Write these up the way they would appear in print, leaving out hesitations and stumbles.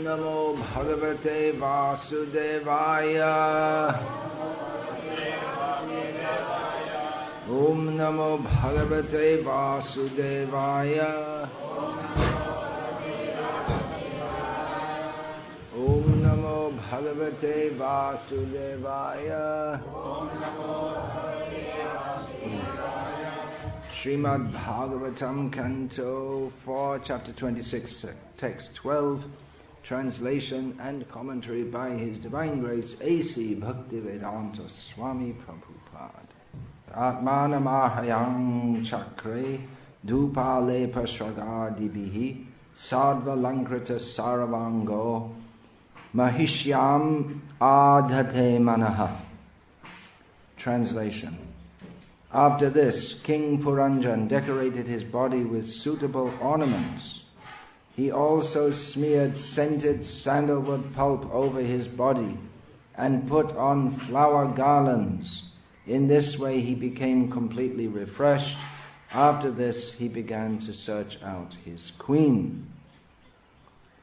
Namo Bhagavate Vasudevaya. Om Namo Bhagavate Vasudevaya. Om Namo Bhagavate Vasudevaya. Srimad Bhagavatam, Canto 4, Chapter 26, Text 12, translation and commentary by His Divine Grace A.C. Bhakti-vedanta Swami Prabhupada. Atmanam arhayam chakre dupale pasragadibihi sadva lankrita saravango mahishyam adhate manaha. Translation. After this, King Puranjan decorated his body with suitable ornaments. He also smeared scented sandalwood pulp over his body and put on flower garlands. In this way he became completely refreshed. After this he began to search out his queen.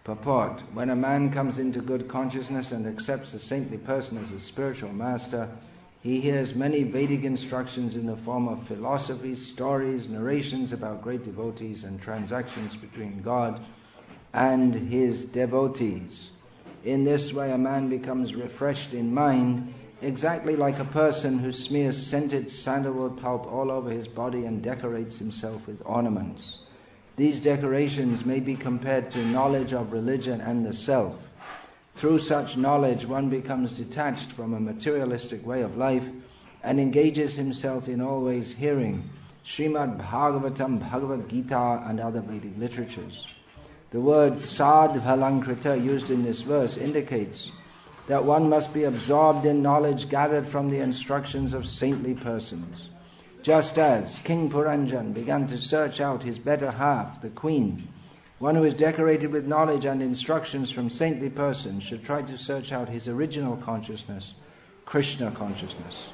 Purport. When a man comes into good consciousness and accepts a saintly person as a spiritual master, he hears many Vedic instructions in the form of philosophies, stories, narrations about great devotees and transactions between God and his devotees. In this way a man becomes refreshed in mind, exactly like a person who smears scented sandalwood pulp all over his body and decorates himself with ornaments. These decorations may be compared to knowledge of religion and the self. Through such knowledge one becomes detached from a materialistic way of life and engages himself in always hearing Srimad Bhagavatam, Bhagavad-gita and other Vedic literatures. The word sadvalankrita used in this verse indicates that one must be absorbed in knowledge gathered from the instructions of saintly persons. Just as King Puranjan began to search out his better half, the queen, one who is decorated with knowledge and instructions from saintly persons should try to search out his original consciousness, Krishna consciousness.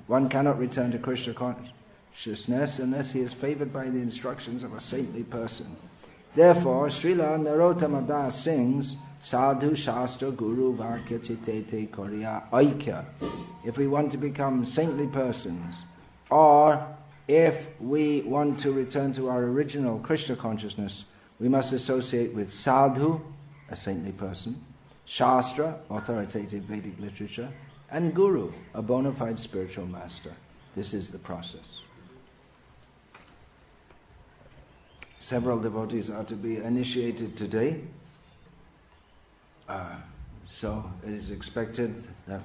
One cannot return to Krishna consciousness unless he is favored by the instructions of a saintly person. Therefore, Srila Narottama Das sings, Sadhu Shastra Guru Vakya Chitete Korya Aikya. If we want to become saintly persons, or if we want to return to our original Krishna consciousness, we must associate with Sadhu, a saintly person, Shastra, authoritative Vedic literature, and Guru, a bona fide spiritual master. This is the process. Several devotees are to be initiated today. So it is expected that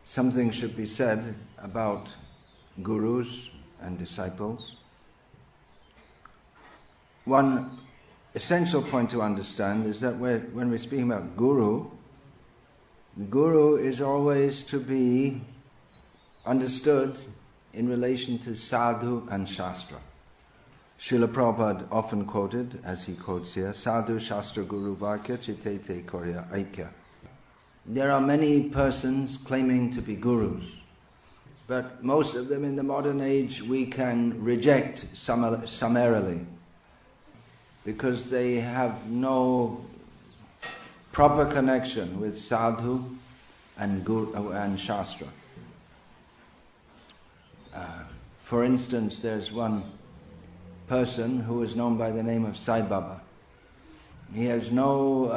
something should be said about gurus and disciples. One essential point to understand is that when we're speaking about guru is always to be understood in relation to sadhu and shastra. Srila Prabhupada often quoted, as he quotes here, Sadhu Shastra Guru Vakya Chitete Korya Aikya. There are many persons claiming to be gurus, but most of them in the modern age we can reject summarily because they have no proper connection with sadhu and guru and shastra. For instance, there's one person who is known by the name of Sai Baba. He has no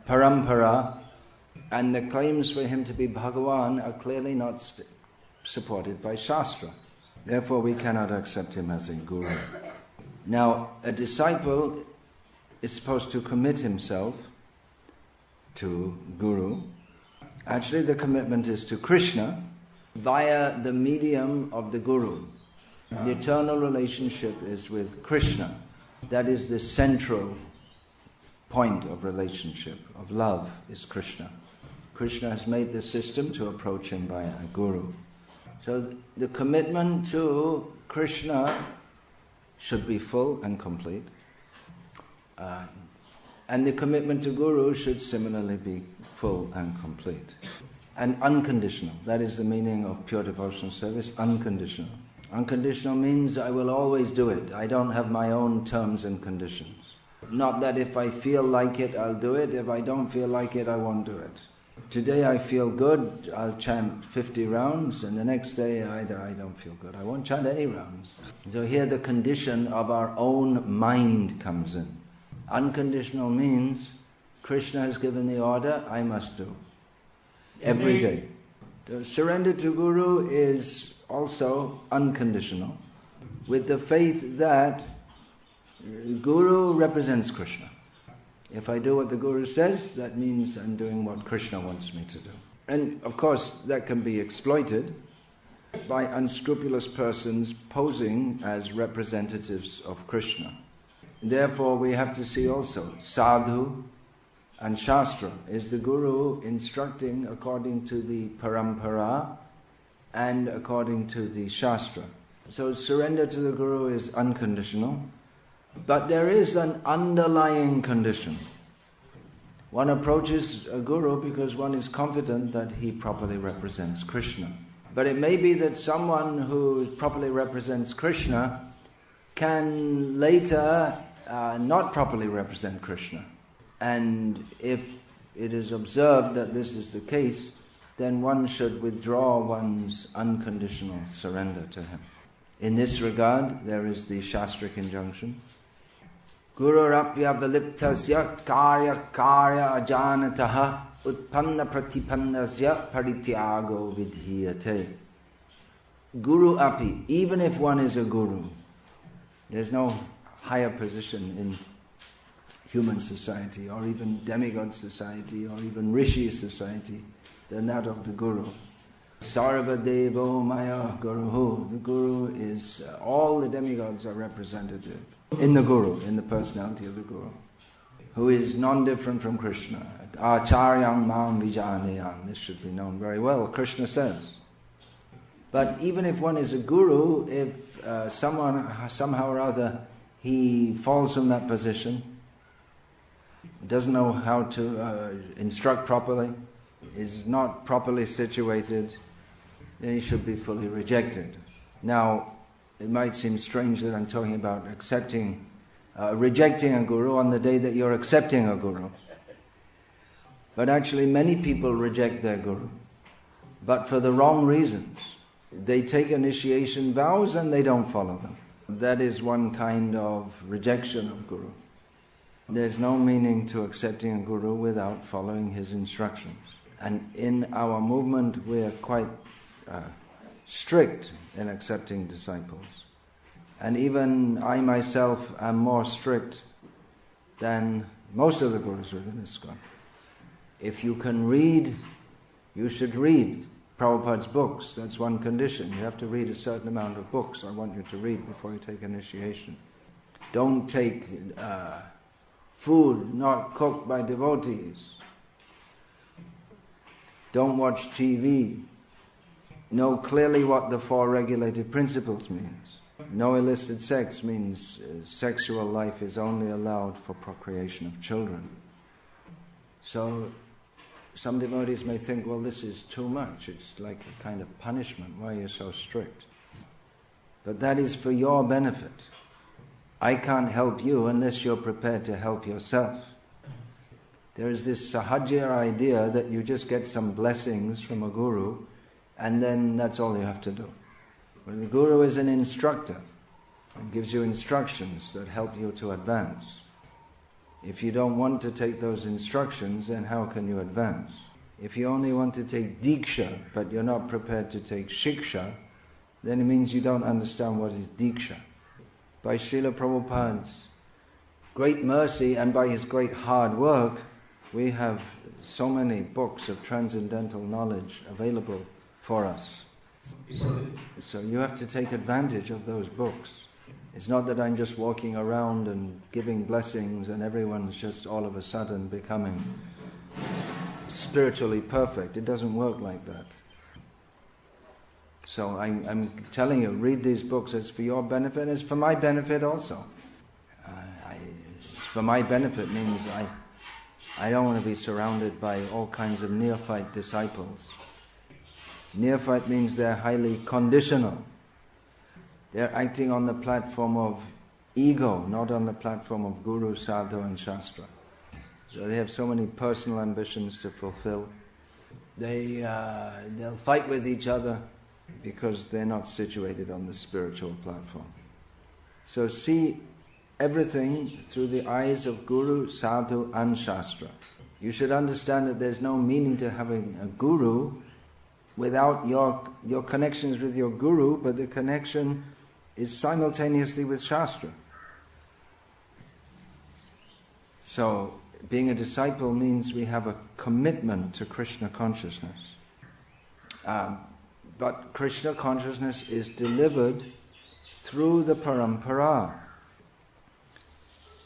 parampara, and the claims for him to be Bhagavan are clearly not supported by Shastra. Therefore we cannot accept him as a guru. Now, a disciple is supposed to commit himself to Guru. Actually, the commitment is to Krishna via the medium of the Guru. The eternal relationship is with Krishna. That is the central point of relationship, of love, is Krishna. Krishna has made the system to approach him by a Guru. So the commitment to Krishna should be full and complete. And the commitment to Guru should similarly be full and complete. And unconditional. That is the meaning of pure devotional service, unconditional. Unconditional means I will always do it. I don't have my own terms and conditions. Not that if I feel like it, I'll do it. If I don't feel like it, I won't do it. Today I feel good, I'll chant 50 rounds, and the next day I don't feel good. I won't chant any rounds. So here the condition of our own mind comes in. Unconditional means Krishna has given the order, I must do. Every day. To surrender to Guru is also unconditional, with the faith that Guru represents Krishna. If I do what the Guru says, that means I'm doing what Krishna wants me to do. And of course, that can be exploited by unscrupulous persons posing as representatives of Krishna. Therefore, we have to see also sadhu and shastra. Is the Guru instructing according to the parampara and according to the shastra? So surrender to the Guru is unconditional. But there is an underlying condition. One approaches a Guru because one is confident that he properly represents Krishna. But it may be that someone who properly represents Krishna can later not properly represent Krishna. And if it is observed that this is the case, then one should withdraw one's unconditional surrender to him. In this regard, there is the Shastric injunction. Gururapya viliptasya karya ajanataha utpanna pratipannasya parityago vidhiyate. Guru api, even if one is a guru, there's no higher position in human society or even demigod society or even rishi society than that of the Guru. Sarva Devo Maya Guruhu. The Guru is, all the demigods are representative in the Guru, in the personality of the Guru, who is non-different from Krishna. Acharyam mam vijanayam. This should be known very well, Krishna says. But even if one is a Guru, if someone, somehow or other, he falls from that position, doesn't know how to instruct properly, is not properly situated, then he should be fully rejected. Now, it might seem strange that I'm talking about rejecting a Guru on the day that you're accepting a Guru. But actually many people reject their Guru, but for the wrong reasons. They take initiation vows and they don't follow them. That is one kind of rejection of Guru. There's no meaning to accepting a Guru without following his instructions. And in our movement we are quite strict in accepting disciples. And even I myself am more strict than most of the Gurus within ISKCON. If you can read, you should read Prabhupada's books. That's one condition. You have to read a certain amount of books I want you to read before you take initiation. Don't take food not cooked by devotees. Don't watch TV. Know clearly what the four regulated principles means. No illicit sex means sexual life is only allowed for procreation of children. So some devotees may think, well, this is too much. It's like a kind of punishment. Why are you so strict? But that is for your benefit. I can't help you unless you're prepared to help yourself. There is this sahaja idea that you just get some blessings from a Guru and then that's all you have to do. When the Guru is an instructor and gives you instructions that help you to advance. If you don't want to take those instructions, then how can you advance? If you only want to take diksha, but you're not prepared to take shiksha, then it means you don't understand what is diksha. By Srila Prabhupada's great mercy and by his great hard work, we have so many books of transcendental knowledge available for us. So you have to take advantage of those books. It's not that I'm just walking around and giving blessings and everyone's just all of a sudden becoming spiritually perfect. It doesn't work like that. So I'm telling you, read these books. It's for your benefit and it's for my benefit also. For my benefit means I don't want to be surrounded by all kinds of neophyte disciples. Neophyte means they're highly conditional. They're acting on the platform of ego, not on the platform of Guru, Sadhu and Shastra. So they have so many personal ambitions to fulfill. They'll fight with each other because they're not situated on the spiritual platform. So see everything through the eyes of Guru, Sadhu and Shastra. You should understand that there's no meaning to having a Guru without your connections with your Guru, but the connection is simultaneously with Shastra. So being a disciple means we have a commitment to Krishna consciousness. But Krishna consciousness is delivered through the parampara.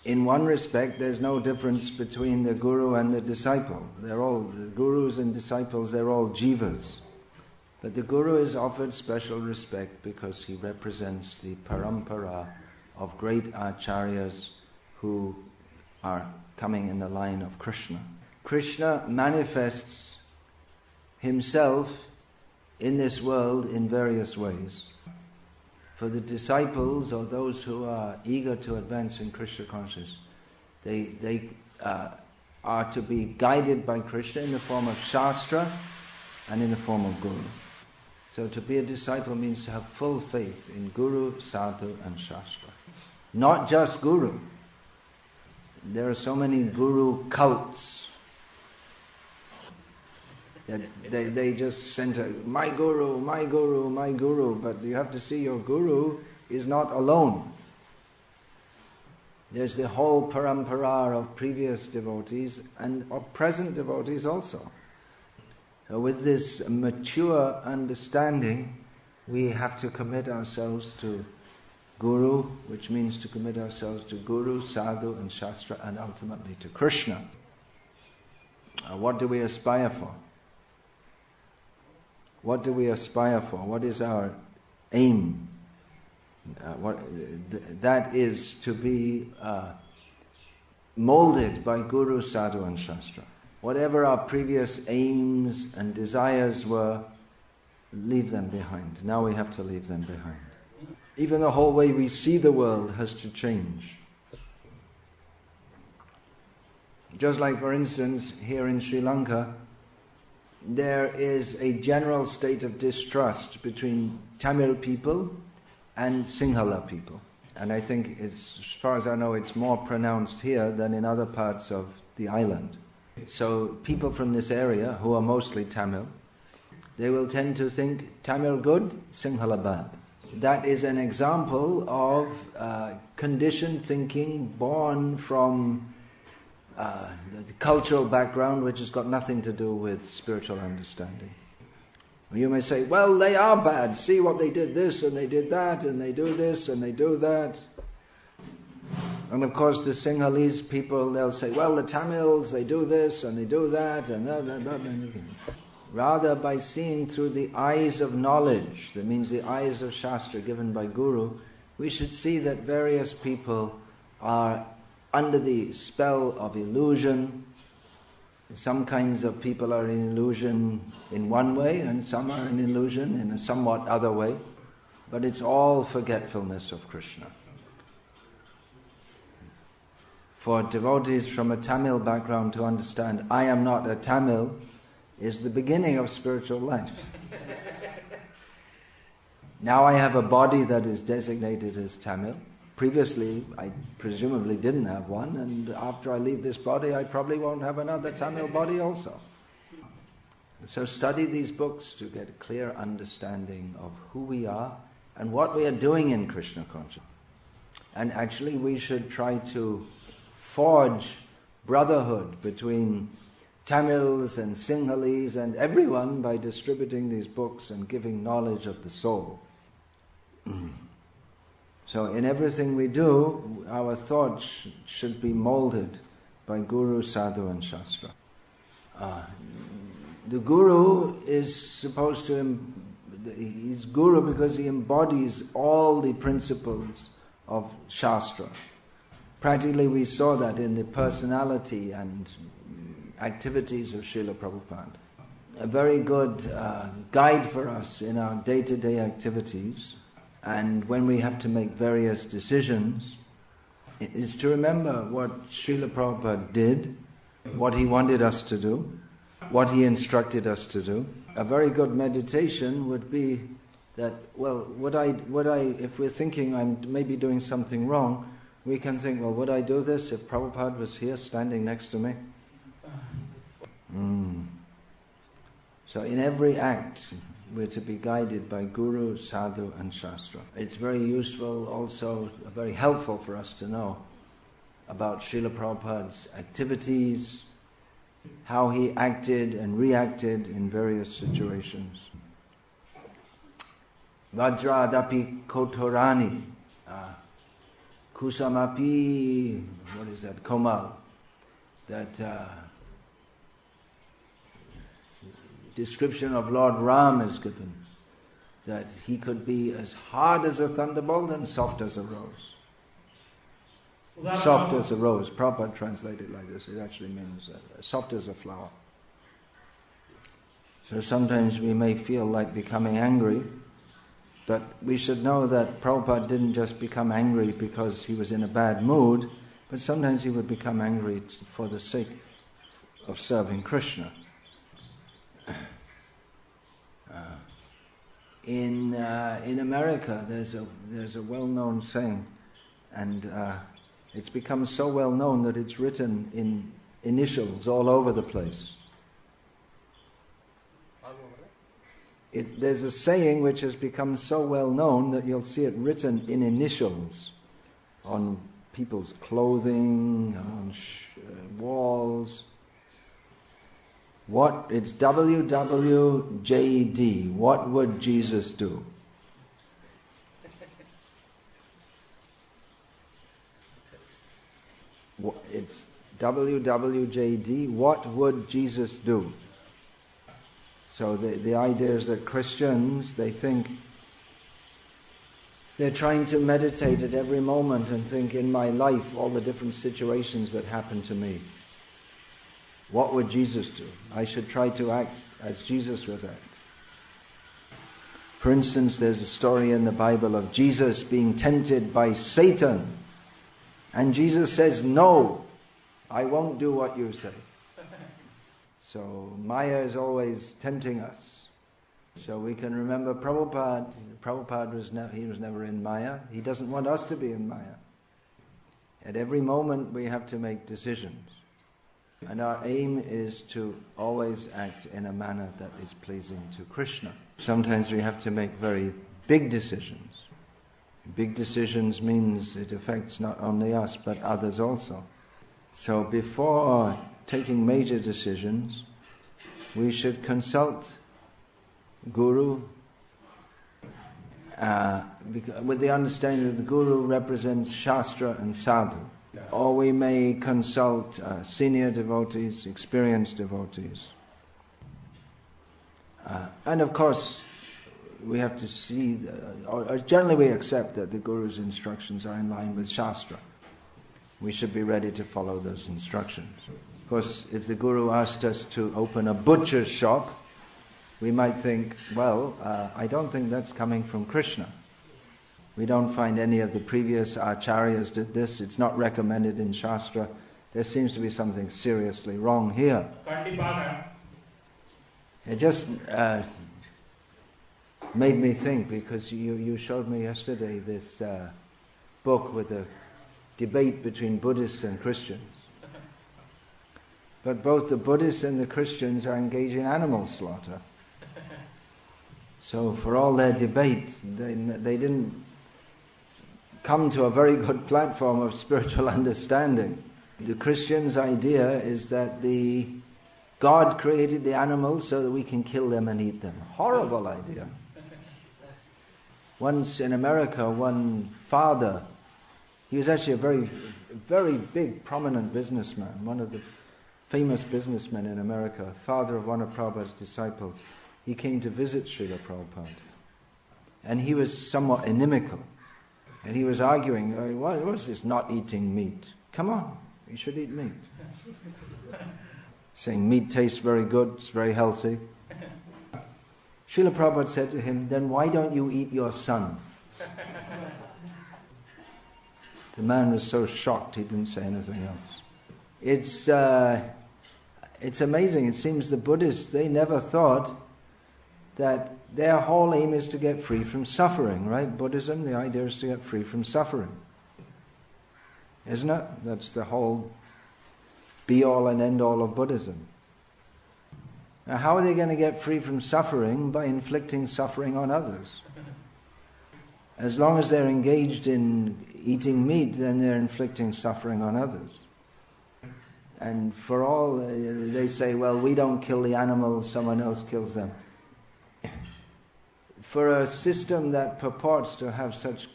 In one respect, there's no difference between the Guru and the disciple. They're all, the Gurus and disciples, they're all jivas. But the Guru is offered special respect because he represents the parampara of great acharyas who are coming in the line of Krishna. Krishna manifests himself in this world in various ways. For the disciples or those who are eager to advance in Krishna consciousness, they are to be guided by Krishna in the form of Shastra and in the form of Guru. So to be a disciple means to have full faith in Guru, Sadhu and Shastra. Not just Guru. There are so many Guru cults. They just center, my Guru, my Guru, my Guru. But you have to see your Guru is not alone. There's the whole parampara of previous devotees and of present devotees also. So with this mature understanding, we have to commit ourselves to Guru, which means to commit ourselves to Guru, Sadhu and Shastra and ultimately to Krishna. What do we aspire for? What do we aspire for? What is our aim? That is to be molded by Guru, Sadhu and Shastra. Whatever our previous aims and desires were, leave them behind. Now we have to leave them behind. Even the whole way we see the world has to change. Just like, for instance, here in Sri Lanka, there is a general state of distrust between Tamil people and Sinhala people. And I think, as far as I know, it's more pronounced here than in other parts of the island. So people from this area, who are mostly Tamil, they will tend to think Tamil good, Sinhala bad. That is an example of conditioned thinking born from the cultural background, which has got nothing to do with spiritual understanding. You may say, well, they are bad. See what they did this and they did that and they do this and they do that. And of course the Sinhalese people, they'll say, well, the Tamils, they do this and they do that and blah, blah, blah, blah. Rather, by seeing through the eyes of knowledge, that means the eyes of Shastra given by Guru, we should see that various people are under the spell of illusion. Some kinds of people are in illusion in one way and some are in illusion in a somewhat other way. But it's all forgetfulness of Krishna. For devotees from a Tamil background to understand, I am not a Tamil, is the beginning of spiritual life. Now I have a body that is designated as Tamil. Previously, I presumably didn't have one, and after I leave this body, I probably won't have another Tamil body also. So study these books to get a clear understanding of who we are and what we are doing in Krishna consciousness. And actually we should try to forge brotherhood between Tamils and Sinhalese and everyone by distributing these books and giving knowledge of the soul. So in everything we do, our thoughts should be molded by Guru, Sadhu and Shastra. The Guru is supposed to, he's Guru because he embodies all the principles of Shastra. Practically we saw that in the personality and activities of Srila Prabhupada. A very good guide for us in our day-to-day activities, and when we have to make various decisions, is to remember what Srila Prabhupada did, what he wanted us to do, what he instructed us to do. A very good meditation would be that, well, if we're thinking I'm maybe doing something wrong, we can think, well, would I do this if Prabhupada was here standing next to me? So in every act, we're to be guided by Guru, Sadhu and Shastra. It's very useful, also very helpful for us to know about Srila Prabhupada's activities, how he acted and reacted in various situations. Vajradapi kotorani, kusamapi, what is that, komal, that description of Lord Ram is given, that he could be as hard as a thunderbolt and soft as a rose. Soft as a rose, Prabhupada translated like this, it actually means soft as a flower. So sometimes we may feel like becoming angry, but we should know that Prabhupada didn't just become angry because he was in a bad mood, but sometimes he would become angry for the sake of serving Krishna. In America, there's a well-known saying, and it's become so well-known that it's written in initials all over the place. There's a saying which has become so well-known that you'll see it written in initials on people's clothing, on walls. It's WWJD. What would Jesus do? It's WWJD. What would Jesus do? So the idea is that Christians, they think they're trying to meditate at every moment and think, in my life, all the different situations that happen to me. What would Jesus do? I should try to act as Jesus would act. For instance, there's a story in the Bible of Jesus being tempted by Satan. And Jesus says, no, I won't do what you say. So Maya is always tempting us. So we can remember Prabhupada. Prabhupada was never in Maya. He doesn't want us to be in Maya. At every moment we have to make decisions. And our aim is to always act in a manner that is pleasing to Krishna. Sometimes we have to make very big decisions. Big decisions means it affects not only us but others also. So before taking major decisions, we should consult Guru with the understanding that the Guru represents Shastra and Sadhu. Or we may consult senior devotees, experienced devotees. And of course, we have to see, or generally we accept that the Guru's instructions are in line with Shastra. We should be ready to follow those instructions. Of course, if the Guru asked us to open a butcher's shop, we might think, well, I don't think that's coming from Krishna. We don't find any of the previous acharyas did this. It's not recommended in Shastra. There seems to be something seriously wrong here. It just made me think, because you showed me yesterday this book with a debate between Buddhists and Christians. But both the Buddhists and the Christians are engaged in animal slaughter. So for all their debate, they didn't come to a very good platform of spiritual understanding. The Christian's idea is that God created the animals so that we can kill them and eat them. Horrible idea. Once in America, one father, he was actually a very, very big, prominent businessman, one of the famous businessmen in America, the father of one of Prabhupada's disciples. He came to visit Srila Prabhupada. And he was somewhat inimical. And he was arguing, what's this not eating meat? Come on, you should eat meat. Saying meat tastes very good, it's very healthy. Srila Prabhupada said to him, then why don't you eat your son? The man was so shocked he didn't say anything else. It's amazing. It seems the Buddhists, they never thought that their whole aim is to get free from suffering, right? Buddhism, the idea is to get free from suffering. Isn't it? That's the whole be-all and end-all of Buddhism. Now, how are they going to get free from suffering? By inflicting suffering on others. As long as they're engaged in eating meat, then they're inflicting suffering on others. And for all, they say, well, we don't kill the animals, someone else kills them. For a system that purports to have such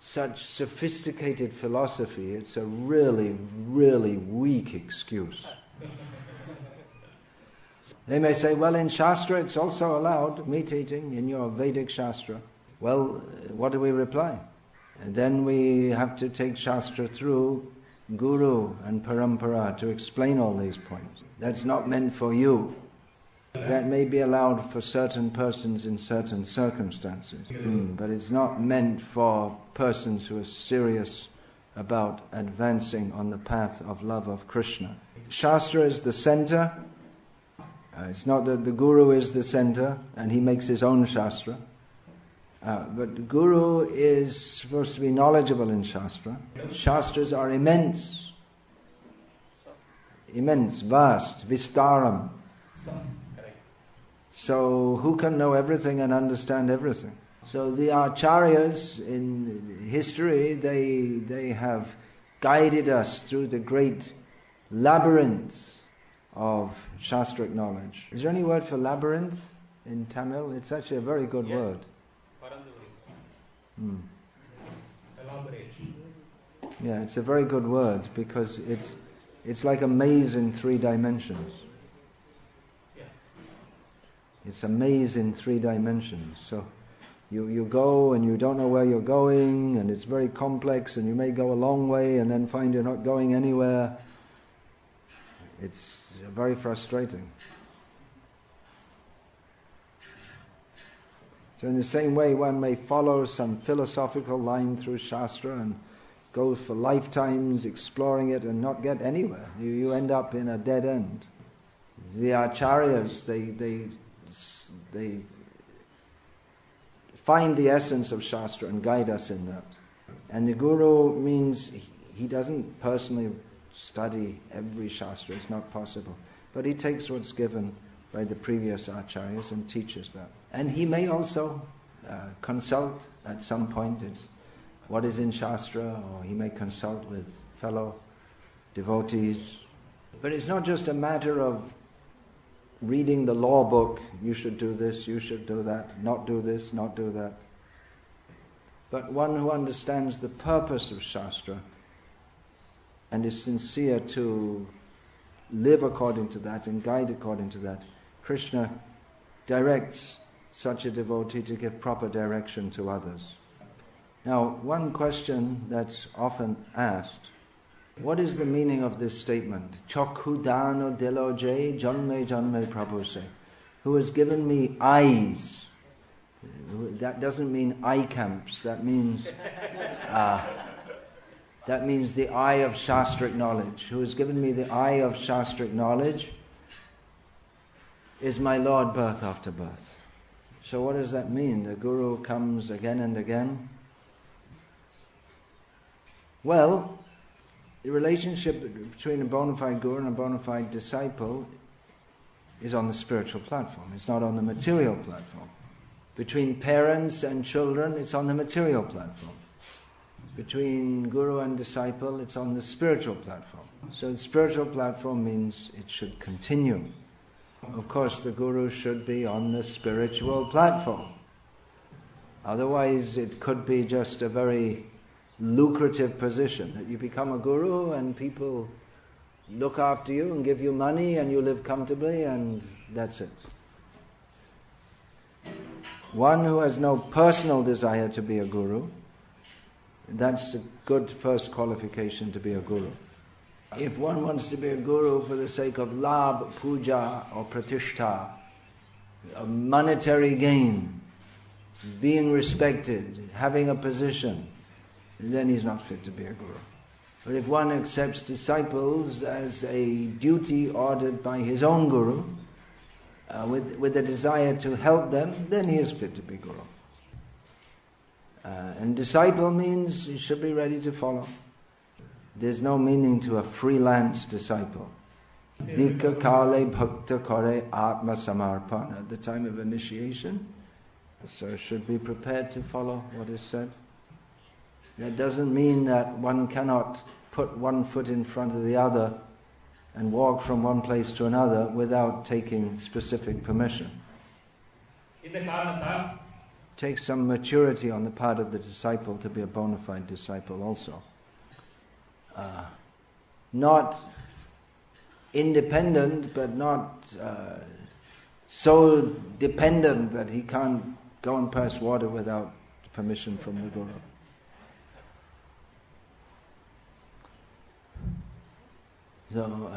sophisticated philosophy, it's a really, really weak excuse. They may say, well, in Shastra it's also allowed, meat eating, in your Vedic Shastra. Well, what do we reply? And then we have to take Shastra through Guru and Parampara to explain all these points. That's not meant for you. That may be allowed for certain persons in certain circumstances, but it's not meant for persons who are serious about advancing on the path of love of Krishna. Shastra is the center. It's not that the Guru is the center and he makes his own Shastra. But the Guru is supposed to be knowledgeable in Shastra. Shastras are immense, vast, vistaram. So who can know everything and understand everything? So the acharyas in history, they have guided us through the great labyrinth of Shastric knowledge. Is there any word for labyrinth in Tamil? It's actually a very good word. Yeah, it's a very good word because it's like a maze in 3 dimensions. It's a maze in 3 dimensions. So you go and you don't know where you're going, and it's very complex, and you may go a long way and then find you're not going anywhere. It's very frustrating. So in the same way, one may follow some philosophical line through Shastra and go for lifetimes exploring it and not get anywhere. You end up in a dead end. The acharyas, they find the essence of Shastra and guide us in that. And the Guru means he doesn't personally study every Shastra, it's not possible. But he takes what's given by the previous acharyas and teaches that. And he may also consult at some point what is in Shastra, or he may consult with fellow devotees. But it's not just a matter of reading the law book, you should do this, you should do that, not do this, not do that. But one who understands the purpose of Shastra and is sincere to live according to that and guide according to that, Krishna directs such a devotee to give proper direction to others. Now, one question that's often asked, what is the meaning of this statement? Chokhudano deloje janme janme prabhuse. Who has given me eyes. That doesn't mean eye camps. That means the eye of Shastric knowledge. Who has given me the eye of Shastric knowledge is my Lord birth after birth. So what does that mean? The Guru comes again and again? Well, the relationship between a bona fide Guru and a bona fide disciple is on the spiritual platform. It's not on the material platform. Between parents and children, it's on the material platform. Between Guru and disciple, it's on the spiritual platform. So the spiritual platform means it should continue. Of course, the Guru should be on the spiritual platform. Otherwise, it could be just a very lucrative position, that you become a Guru and people look after you and give you money and you live comfortably and that's it. One who has no personal desire to be a Guru, that's a good first qualification to be a Guru. If one wants to be a Guru for the sake of labh, puja or pratishtha, a monetary gain, being respected, having a position, then he's not fit to be a guru. But if one accepts disciples as a duty ordered by his own guru, with a desire to help them, then he is fit to be guru. And disciple means you should be ready to follow. There's no meaning to a freelance disciple. Dika kale bhakta kare atma samarpan. At the time of initiation, so should be prepared to follow what is said. That doesn't mean that one cannot put one foot in front of the other and walk from one place to another without taking specific permission. Takes some maturity on the part of the disciple to be a bona fide disciple also. Not independent, but not so dependent that he can't go and pass water without permission from the Guru. So,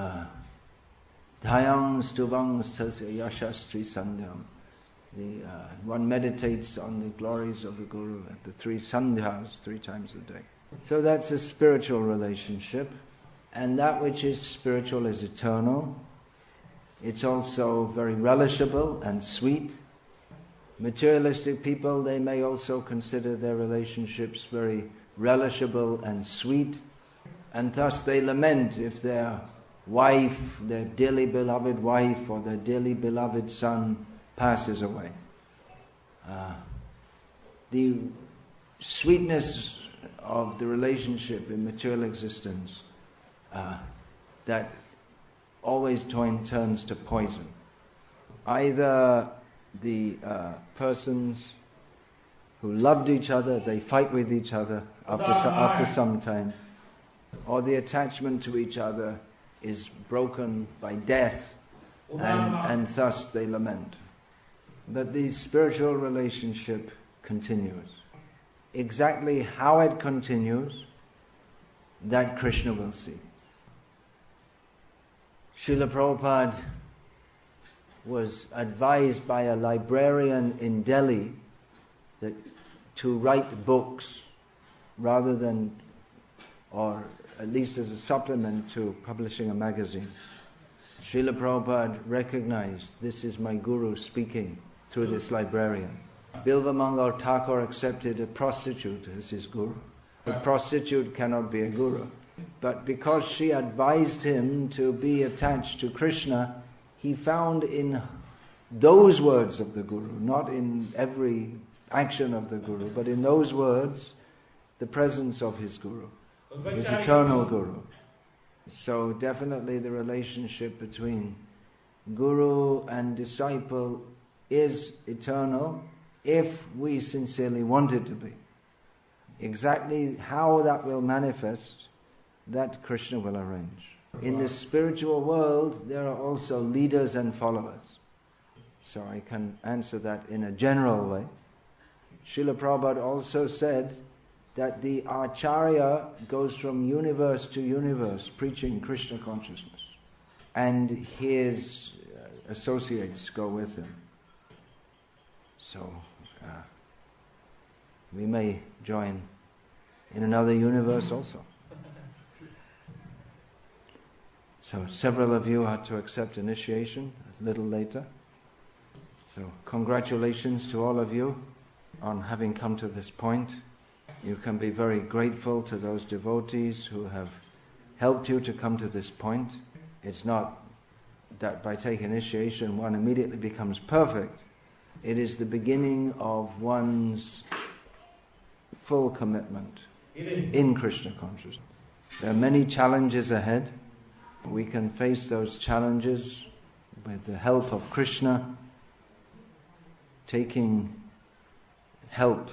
Dhyang Stuvang Stasya Yashastri Sandhyam. One meditates on the glories of the Guru at the 3 sandhyas, 3 times a day. So that's a spiritual relationship, and that which is spiritual is eternal. It's also very relishable and sweet. Materialistic people, they may also consider their relationships very relishable and sweet, and thus they lament if their wife, their dearly beloved wife or their dearly beloved son passes away. The sweetness of the relationship in material existence that always turns to poison. Either the persons who loved each other, they fight with each other after some time, or the attachment to each other is broken by death, and thus they lament. But the spiritual relationship continues. Exactly how it continues, that Krishna will see. Srila Prabhupada was advised by a librarian in Delhi that to write books rather than, or at least as a supplement to publishing a magazine. Srila Prabhupada recognized, this is my Guru speaking through this librarian. Bilva Mangal Thakur accepted a prostitute as his Guru. A prostitute cannot be a Guru. But because she advised him to be attached to Krishna, he found in those words of the Guru, not in every action of the Guru, but in those words, the presence of his Guru, his eternal Guru. So definitely the relationship between Guru and disciple is eternal if we sincerely want it to be. Exactly how that will manifest, that Krishna will arrange. In the spiritual world, there are also leaders and followers. So I can answer that in a general way. Srila Prabhupada also said that the Acharya goes from universe to universe preaching Krishna consciousness, and his associates go with him. So we may join in another universe also. So several of you had to accept initiation a little later. So congratulations to all of you on having come to this point. You can be very grateful to those devotees who have helped you to come to this point. It's not that by taking initiation one immediately becomes perfect. It is the beginning of one's full commitment in Krishna consciousness. There are many challenges ahead. We can face those challenges with the help of Krishna, taking help,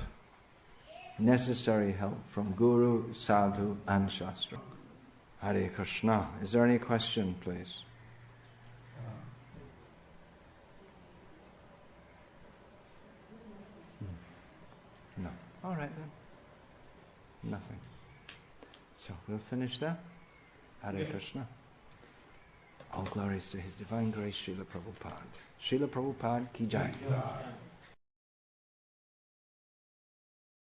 necessary help from Guru, Sadhu and Shastra. Hare Krishna. Is there any question, please? No. All right then. Nothing. So we'll finish there. Hare Krishna. All glories to His Divine Grace, Srila Prabhupada. Srila Prabhupada ki jai.